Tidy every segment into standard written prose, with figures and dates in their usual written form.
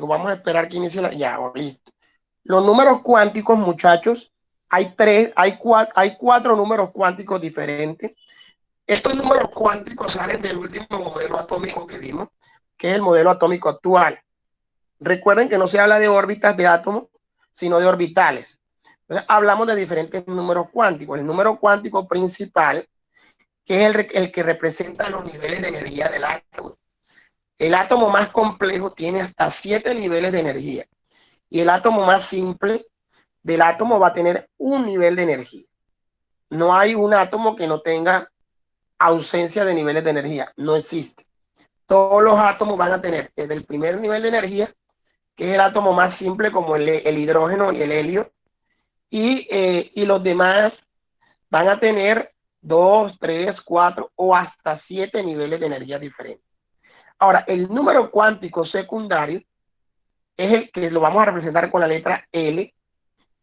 Vamos a esperar que inicie la... Ya, listo. Los números cuánticos, muchachos, hay cuatro números cuánticos diferentes. Estos números cuánticos salen del último modelo atómico que vimos, que es el modelo atómico actual. Recuerden que no se habla de órbitas de átomos, sino de orbitales. Entonces, hablamos de diferentes números cuánticos. El número cuántico principal, que es el que representa los niveles de energía del átomo. El átomo más complejo tiene hasta 7 niveles de energía. Y el átomo más simple del átomo va a tener un nivel de energía. No hay un átomo que no tenga ausencia de niveles de energía. No existe. Todos los átomos van a tener desde el primer nivel de energía, que es el átomo más simple como el hidrógeno y el helio, y los demás van a tener 2, 3, 4 o hasta 7 niveles de energía diferentes. Ahora, el número cuántico secundario es el que lo vamos a representar con la letra L,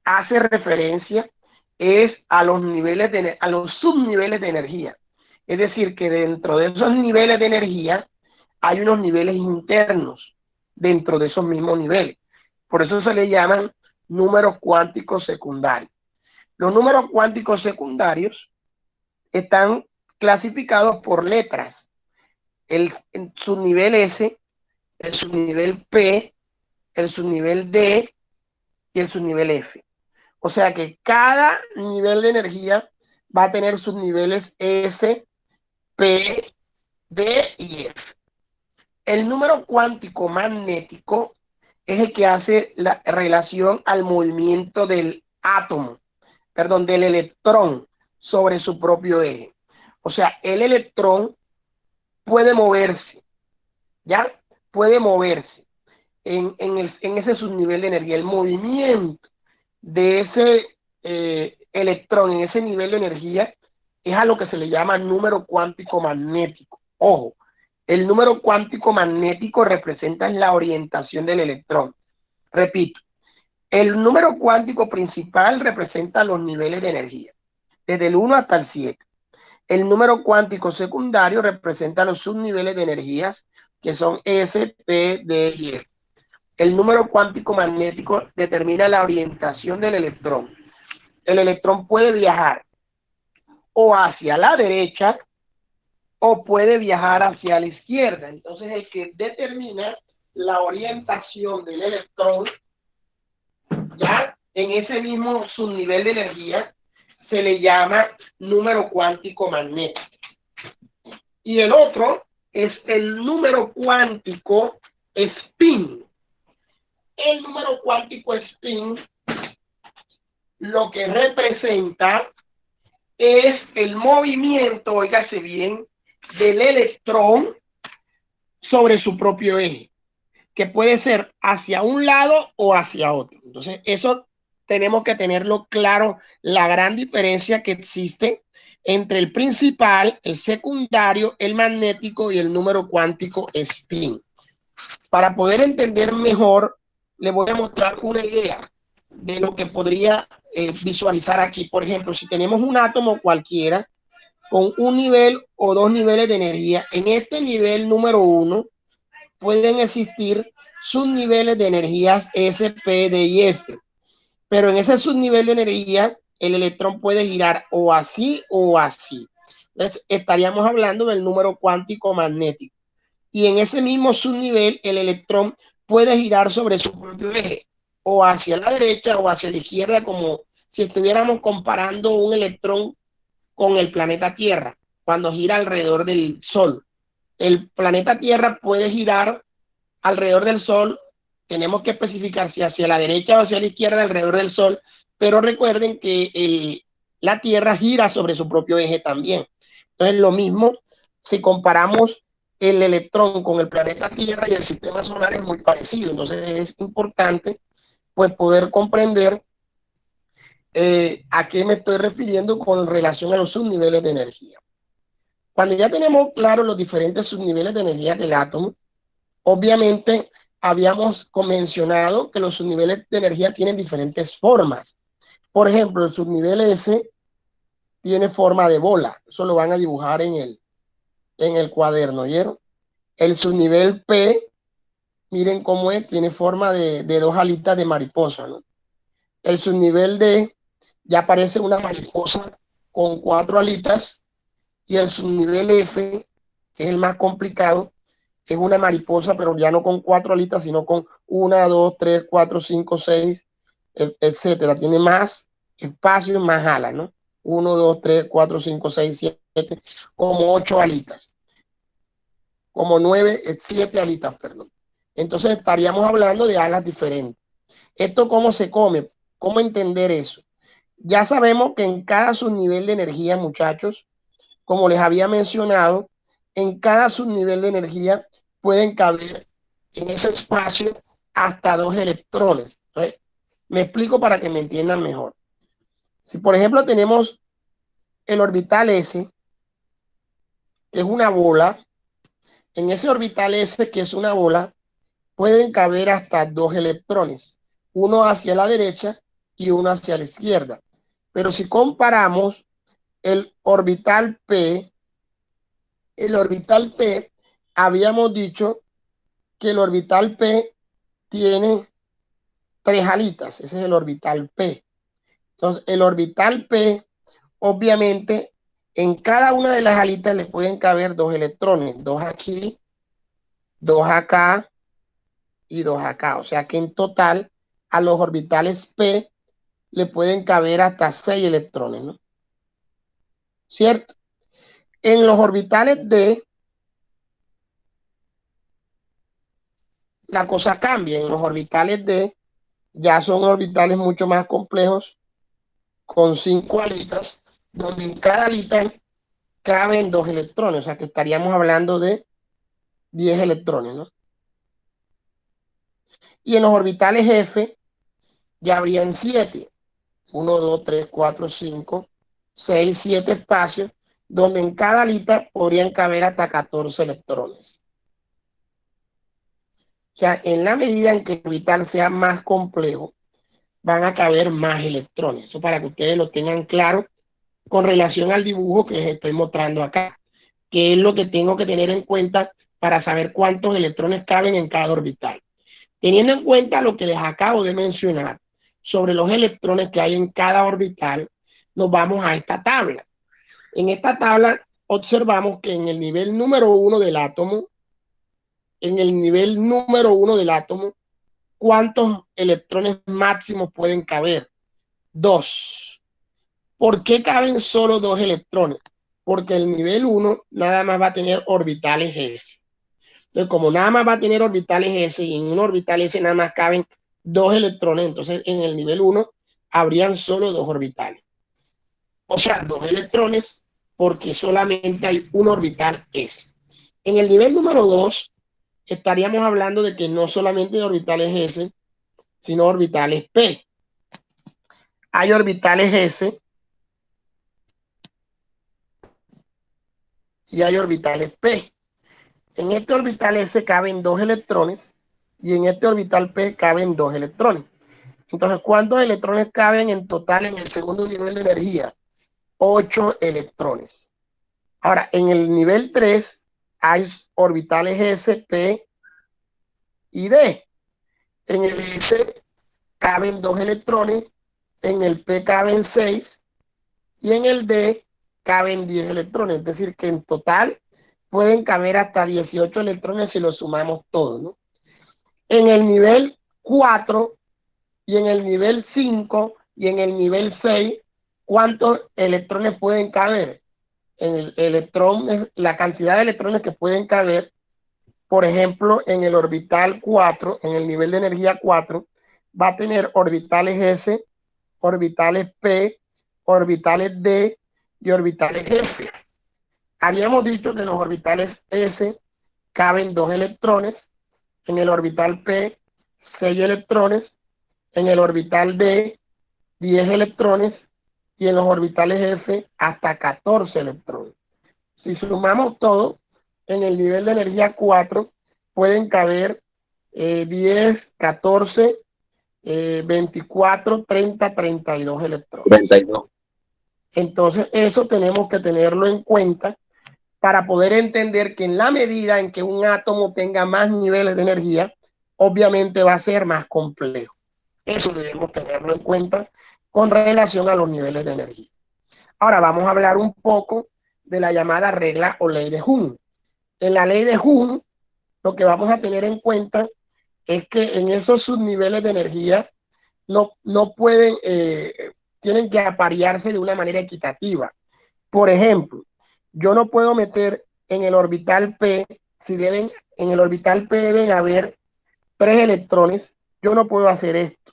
hace referencia es a los niveles a los subniveles de energía. Es decir, que dentro de esos niveles de energía hay unos niveles internos dentro de esos mismos niveles. Por eso se le llaman números cuánticos secundarios. Los números cuánticos secundarios están clasificados por el subnivel S, el subnivel P, el subnivel D y el subnivel F. O sea que cada nivel de energía va a tener sus niveles S, P, D y F. El número cuántico magnético es el que hace la relación al movimiento del átomo, perdón, del electrón sobre su propio eje. O sea, el electrón puede moverse, ¿ya? Puede moverse en ese subnivel de energía. El movimiento de ese electrón en ese nivel de energía es a lo que se le llama número cuántico magnético. Ojo, el número cuántico magnético representa la orientación del electrón. Repito, el número cuántico principal representa los niveles de energía, desde el 1 hasta el 7. El número cuántico secundario representa los subniveles de energías, que son S, P, D y F. El número cuántico magnético determina la orientación del electrón. El electrón puede viajar o hacia la derecha o puede viajar hacia la izquierda. Entonces, el que determina la orientación del electrón, ya en ese mismo subnivel de energía, se le llama número cuántico magnético. Y el otro es el número cuántico spin. El número cuántico spin lo que representa es el movimiento, óigase bien, del electrón sobre su propio eje, que puede ser hacia un lado o hacia otro. Entonces, eso tenemos que tenerlo claro, la gran diferencia que existe entre el principal, el secundario, el magnético y el número cuántico spin. Para poder entender mejor, le voy a mostrar una idea de lo que podría visualizar aquí. Por ejemplo, si tenemos un átomo cualquiera con un nivel o dos niveles de energía, en este nivel número 1 pueden existir subniveles de energías S, P, D y F. Pero en ese subnivel de energías, el electrón puede girar o así o así. Entonces, estaríamos hablando del número cuántico magnético. Y en ese mismo subnivel, el electrón puede girar sobre su propio eje, o hacia la derecha o hacia la izquierda, como si estuviéramos comparando un electrón con el planeta Tierra, cuando gira alrededor del Sol. El planeta Tierra puede girar alrededor del Sol, tenemos que especificar si hacia la derecha o hacia la izquierda alrededor del Sol, pero recuerden que la Tierra gira sobre su propio eje también. Entonces, lo mismo si comparamos el electrón con el planeta Tierra y el sistema solar es muy parecido. Entonces, es importante pues poder comprender a qué me estoy refiriendo con relación a los subniveles de energía. Cuando ya tenemos claro los diferentes subniveles de energía del átomo, obviamente habíamos mencionado que los subniveles de energía tienen diferentes formas. Por ejemplo, el subnivel S tiene forma de bola. Eso lo van a dibujar en el cuaderno, ¿oyeron? El subnivel P miren cómo es, tiene forma de dos alitas de mariposa, ¿no? El subnivel D ya parece una mariposa con 4 alitas, y el subnivel F, que es el más complicado, es una mariposa, pero ya no con 4 alitas, sino con 1, 2, 3, 4, 5, 6, etcétera. Tiene más espacio y más alas, ¿no? 1, 2, 3, 4, 5, 6, 7, como 8 alitas, como 9, 7 alitas, perdón. Entonces estaríamos hablando de alas diferentes. ¿Esto cómo se come? ¿Cómo entender eso? Ya sabemos que en cada subnivel de energía, muchachos, como les había mencionado, en cada subnivel de energía pueden caber en ese espacio hasta 2 electrones. ¿Sí? Me explico para que me entiendan mejor. Si por ejemplo tenemos el orbital S, que es una bola, en ese orbital S, que es una bola, pueden caber hasta 2 electrones, uno hacia la derecha y uno hacia la izquierda. Pero si comparamos el orbital P, habíamos dicho que el orbital P tiene 3 alitas, ese es el orbital P. Entonces, el orbital P, obviamente, en cada una de las alitas le pueden caber 2 electrones, 2 aquí, 2 acá y 2 acá. O sea que en total a los orbitales P le pueden caber hasta 6 electrones, ¿no? ¿Cierto? En los orbitales D, la cosa cambia. En los orbitales D ya son orbitales mucho más complejos, con 5 alitas, donde en cada alita caben 2 electrones, o sea que estaríamos hablando de 10 electrones, ¿no? Y en los orbitales F ya habrían 7, 1, 2, 3, 4, 5, 6, 7 espacios, donde en cada alita podrían caber hasta 14 electrones. O sea, en la medida en que el orbital sea más complejo, van a caber más electrones. Eso para que ustedes lo tengan claro con relación al dibujo que les estoy mostrando acá, que es lo que tengo que tener en cuenta para saber cuántos electrones caben en cada orbital. Teniendo en cuenta lo que les acabo de mencionar sobre los electrones que hay en cada orbital, nos vamos a esta tabla. En esta tabla observamos que en el nivel número 1 del átomo, ¿cuántos electrones máximos pueden caber? 2. ¿Por qué caben solo 2 electrones? Porque el nivel 1 nada más va a tener orbitales S. Entonces, como nada más va a tener orbitales S y en un orbital S nada más caben 2 electrones, entonces en el nivel 1 habrían solo 2 orbitales. O sea, 2 electrones porque solamente hay un orbital S. En el nivel número 2 estaríamos hablando de que no solamente hay orbitales S, sino orbitales P. Hay orbitales S y hay orbitales P. En este orbital S caben 2 electrones y en este orbital P caben 2 electrones. Entonces, ¿cuántos electrones caben en total en el segundo nivel de energía? 8 electrones. Ahora, en el nivel 3 hay orbitales S, P y D. En el S caben 2 electrones, en el P caben 6 y en el D caben 10 electrones. Es decir, que en total pueden caber hasta 18 electrones si los sumamos todos, ¿no? En el nivel 4 y en el nivel 5 y en el nivel 6, ¿cuántos electrones pueden caber? En el electrón, la cantidad de electrones que pueden caber, por ejemplo, en el orbital 4, en el nivel de energía 4, va a tener orbitales S, orbitales P, orbitales D y orbitales F. Habíamos dicho que en los orbitales S caben 2 electrones, en el orbital P 6 electrones, en el orbital D 10 electrones y en los orbitales F hasta 14 electrones. Si sumamos todo, en el nivel de energía 4 pueden caber 10, 14, 24, 30, 32 electrones. 32. Entonces eso tenemos que tenerlo en cuenta para poder entender que en la medida en que un átomo tenga más niveles de energía, obviamente va a ser más complejo. Eso debemos tenerlo en cuenta con relación a los niveles de energía. Ahora vamos a hablar un poco de la llamada regla o ley de Joule. En la ley de Joule, lo que vamos a tener en cuenta es que en esos subniveles de energía no pueden, tienen que aparearse de una manera equitativa. Por ejemplo, yo no puedo meter en el orbital P, en el orbital P deben haber 3 electrones, yo no puedo hacer esto.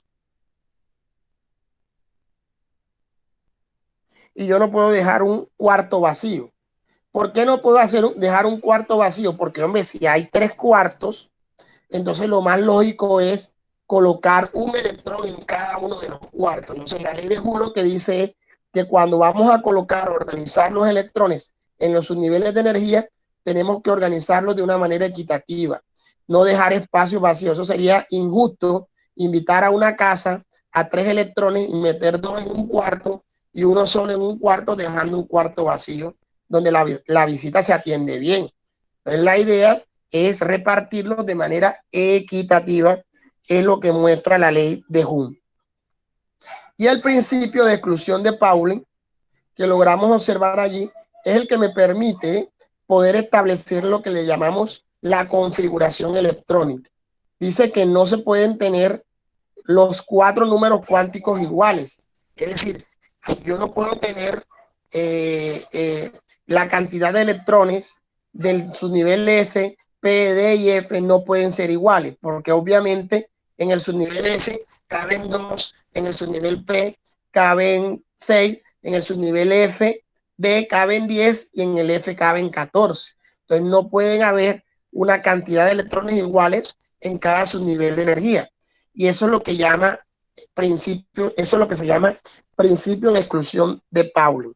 Y yo no puedo dejar un cuarto vacío. ¿Por qué no puedo dejar un cuarto vacío? Porque, hombre, si hay 3 cuartos, entonces lo más lógico es colocar un electrón en cada uno de los cuartos. Entonces, la ley de Joule lo que dice es que cuando vamos a colocar, organizar los electrones en los subniveles de energía, tenemos que organizarlos de una manera equitativa, no dejar espacios vacíos. Eso sería injusto, invitar a una casa a 3 electrones y meter 2 en un cuarto y uno solo en un cuarto, dejando un cuarto vacío donde la visita se atiende bien. Entonces, la idea es repartirlos de manera equitativa, es lo que muestra la ley de Joule. Y el principio de exclusión de Pauling, que logramos observar allí, es el que me permite poder establecer lo que le llamamos la configuración electrónica. Dice que no se pueden tener los 4 números cuánticos iguales. Es decir, que yo no puedo tener la cantidad de electrones del subnivel S, P, D y F no pueden ser iguales, porque obviamente en el subnivel S caben 2, en el subnivel P caben 6, en el subnivel F, D caben 10 y en el F caben 14. Entonces no pueden haber una cantidad de electrones iguales en cada subnivel de energía. Y eso es lo que llama principio, eso es lo que se llama principio de exclusión de Pauling.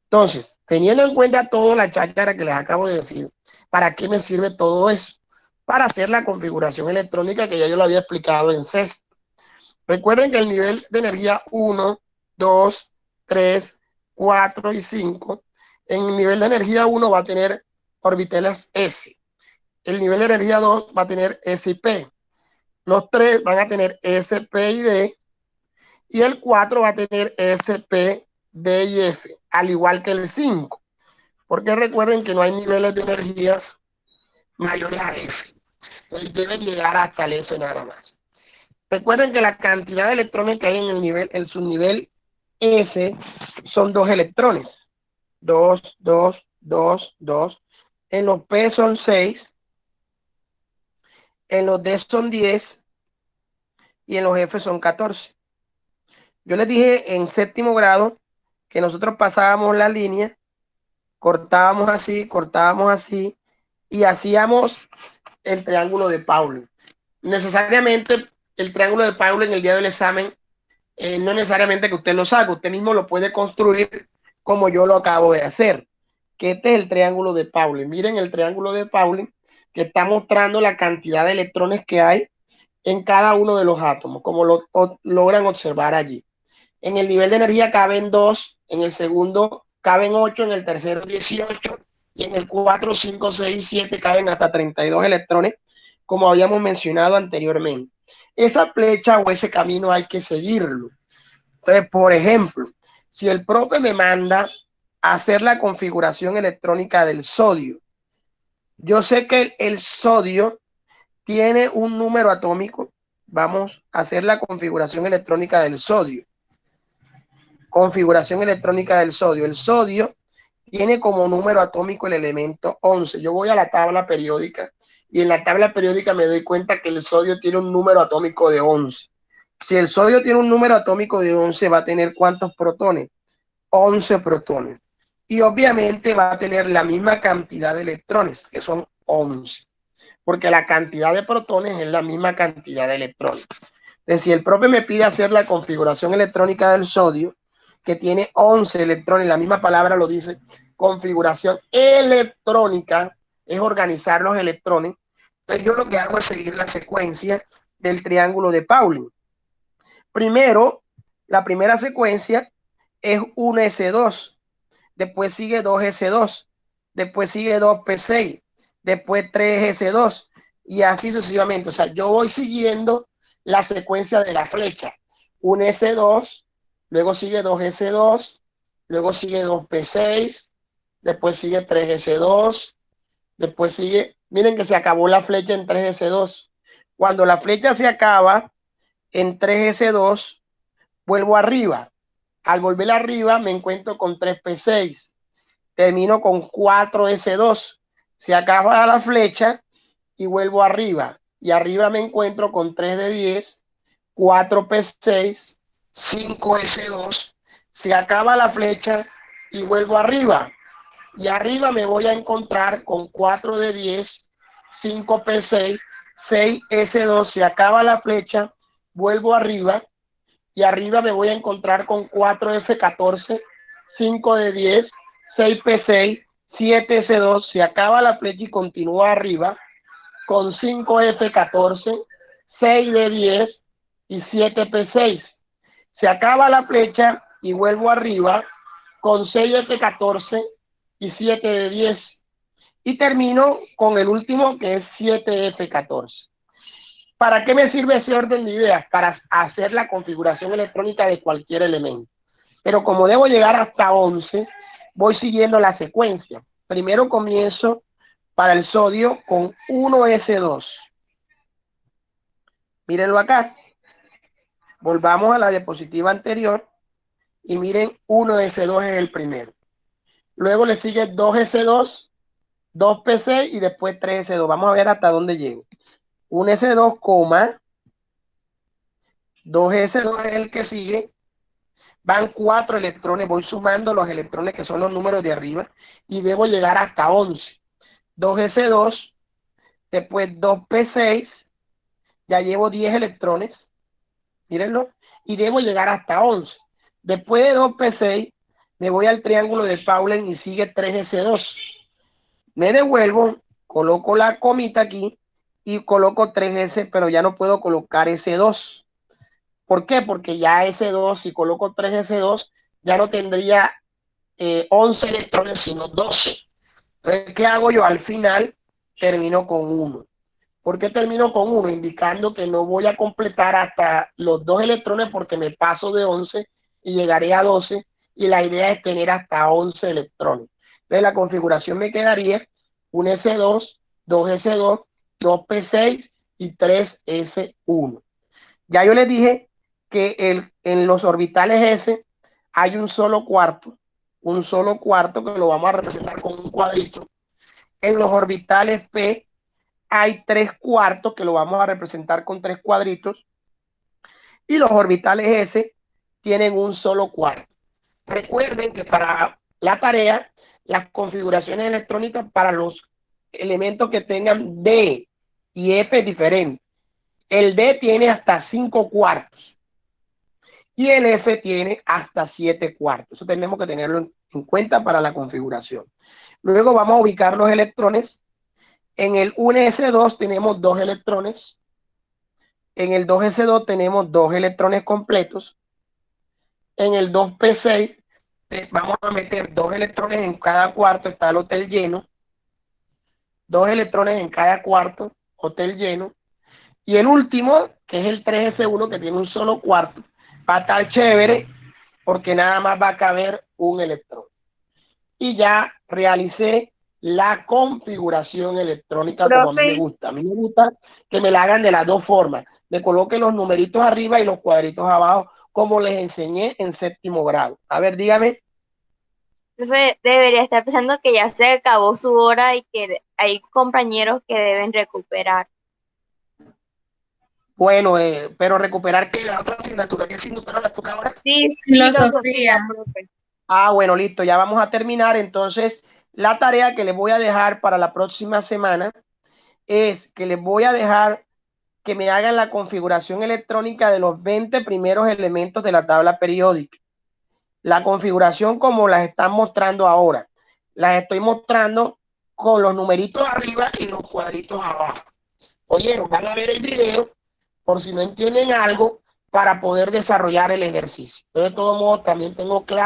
Entonces, teniendo en cuenta toda la cháchara que les acabo de decir, ¿para qué me sirve todo eso? Para hacer la configuración electrónica que ya yo lo había explicado en sexto. Recuerden que el nivel de energía 1, 2, 3, 4 y 5, en el nivel de energía 1 va a tener orbitelas S. El nivel de energía 2 va a tener S y P. Los 3 van a tener S, P y D. Y el 4 va a tener S, P, D y F, al igual que el 5. Porque recuerden que no hay niveles de energías mayores al F. Entonces deben llegar hasta el F nada más. Recuerden que la cantidad de electrones que hay en el subnivel S son 2 electrones. 2, 2, 2, 2. En los P son 6. En los D son 10. Y en los F son 14. Yo les dije en séptimo grado que nosotros pasábamos la línea, cortábamos así y hacíamos el triángulo de Pauling. Necesariamente el triángulo de Pauling en el día del examen no es necesariamente que usted lo saque, usted mismo lo puede construir como yo lo acabo de hacer. Que este es el triángulo de Pauling. Miren el triángulo de Pauling que está mostrando la cantidad de electrones que hay en cada uno de los átomos, como lo logran observar allí. En el nivel de energía caben 2, en el segundo caben 8, en el tercero 18 y en el 4, 5, 6, 7 caben hasta 32 electrones, como habíamos mencionado anteriormente. Esa flecha o ese camino hay que seguirlo. Entonces, por ejemplo, si el profe me manda a hacer la configuración electrónica del sodio, yo sé que el sodio tiene un número atómico. Vamos a hacer la configuración electrónica del sodio. Configuración electrónica del sodio. El sodio tiene como número atómico el elemento 11. Yo voy a la tabla periódica y en la tabla periódica me doy cuenta que el sodio tiene un número atómico de 11. Si el sodio tiene un número atómico de 11, va a tener ¿cuántos protones? 11 protones. Y obviamente va a tener la misma cantidad de electrones, que son 11. Porque la cantidad de protones es la misma cantidad de electrones. Entonces, si el profe me pide hacer la configuración electrónica del sodio, que tiene 11 electrones, la misma palabra lo dice, configuración electrónica, es organizar los electrones. Entonces yo lo que hago es seguir la secuencia del triángulo de Pauling. Primero, la primera secuencia es 1s2, después sigue 2s2, después sigue 2p6, después 3s2 y así sucesivamente. O sea, yo voy siguiendo la secuencia de la flecha. Un S2, luego sigue 2S2, luego sigue 2P6, después sigue 3S2, después sigue, miren que se acabó la flecha en 3S2. Cuando la flecha se acaba en 3S2, vuelvo arriba. Al volver arriba me encuentro con 3P6. Termino con 4S2. Se acaba la flecha y vuelvo arriba. Y arriba me encuentro con 3D10, 4P6, 5S2. Se acaba la flecha y vuelvo arriba. Y arriba me voy a encontrar con 4D10, 5P6, 6S2. Se acaba la flecha, vuelvo arriba. Y arriba me voy a encontrar con 4F14, 5D10, 6P6, 7S2. Se acaba la flecha y continúa arriba con 5F14, 6D10 y 7P6. Se acaba la flecha y vuelvo arriba con 6F14 y 7D10. Y termino con el último, que es 7F14. ¿Para qué me sirve ese orden de ideas? Para hacer la configuración electrónica de cualquier elemento. Pero como debo llegar hasta 11, voy siguiendo la secuencia. Primero comienzo para el sodio con 1S2. Mírenlo acá. Volvamos a la diapositiva anterior y miren, 1S2 es el primero. Luego le sigue 2S2, 2P6 y después 3S2. Vamos a ver hasta dónde llego. 1S2, 2S2 es el que sigue. Van 4 electrones, voy sumando los electrones que son los números de arriba y debo llegar hasta 11. 2S2, después 2P6, ya llevo 10 electrones, mírenlo, y debo llegar hasta 11. Después de 2P6, me voy al triángulo de Paulin y sigue 3S2. Me devuelvo, coloco la comita aquí y coloco 3S, pero ya no puedo colocar S2. ¿Por qué? Porque ya S2, si coloco 3S2, ya no tendría 11 electrones, sino 12. Entonces, ¿qué hago yo? Al final termino con 1. ¿Por qué termino con 1? Indicando que no voy a completar hasta los 2 electrones porque me paso de 11 y llegaré a 12 y la idea es tener hasta 11 electrones. Entonces la configuración me quedaría un S2, 2S2, 2P6 y 3S1. Ya yo les dije que en los orbitales S hay un solo cuarto que lo vamos a representar con un cuadrito. En los orbitales P hay 3/4 que lo vamos a representar con 3 cuadritos. Y los orbitales S tienen un solo cuarto. Recuerden que para la tarea, las configuraciones electrónicas para los elementos que tengan D y F diferentes. El D tiene hasta 5/4 y el F tiene hasta 7/4. Eso tenemos que tenerlo en cuenta para la configuración. Luego vamos a ubicar los electrones. En el 1S2 tenemos 2 electrones. En el 2S2 tenemos 2 electrones completos. En el 2P6 vamos a meter 2 electrones en cada cuarto, está el hotel lleno. 2 electrones en cada cuarto, hotel lleno. Y el último, que es el 3S1, que tiene un solo cuarto, va a estar chévere porque nada más va a caber un electrón. Y ya realicé la configuración electrónica. Profe, como a mí me gusta. A mí me gusta que me la hagan de las dos formas. Me coloquen los numeritos arriba y los cuadritos abajo, como les enseñé en 7º grado. A ver, dígame. Profe, debería estar pensando que ya se acabó su hora y que hay compañeros que deben recuperar. Bueno, pero recuperar que la otra asignatura, ¿qué asignatura la toca ahora? Sí, filosofía, profe. Ah, bueno, listo, ya vamos a terminar. Entonces, la tarea que les voy a dejar para la próxima semana es que les voy a dejar que me hagan la configuración electrónica de los 20 primeros elementos de la tabla periódica. La configuración como las están mostrando ahora. Las estoy mostrando con los numeritos arriba y los cuadritos abajo. Oyeron, van a ver el video por si no entienden algo para poder desarrollar el ejercicio. Yo de todos modos también tengo clase.